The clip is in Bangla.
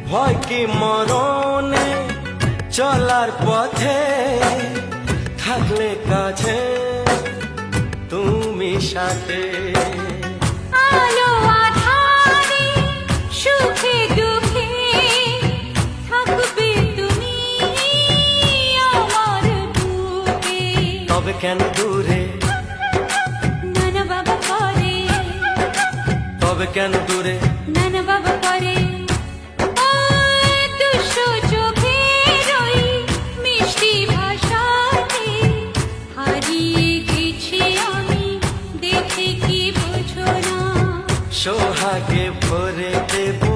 ভয় কি মরণে চলার পথে থাকলে কাছে তুমি সাথে আলো আঁধারে সুখে দুঃখে থাকবে তুমি আমার বুকে। তবে কেন দূরে নানা বাবা করে, তবে কেন দূরে নানা বাবা করে দুষ্ট চোখের ওই মিষ্টি ভাষাতে হারিয়ে গেছি আমি, দেখে কি বোঝো না। সোহাগে ভরে দেবো